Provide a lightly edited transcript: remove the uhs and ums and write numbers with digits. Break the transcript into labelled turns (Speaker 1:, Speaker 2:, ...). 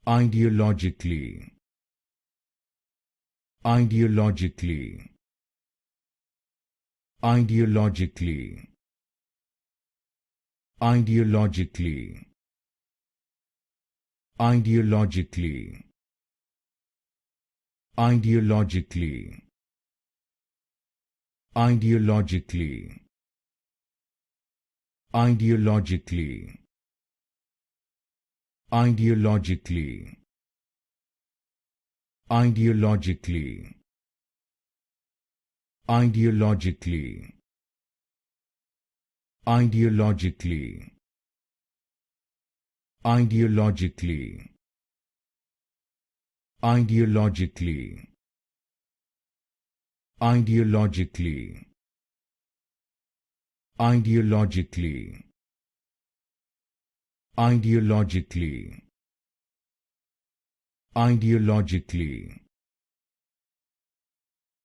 Speaker 1: Ideologically. Ideologically. Ideologically. Ideologically. Ideologically. Ideologically. Ideologically. Ideologically. Ideologically. Ideologically. Ideologically. Ideologically. Ideologically. Ideologically. Ideologically. Ideologically. Ideologically. Ideologically.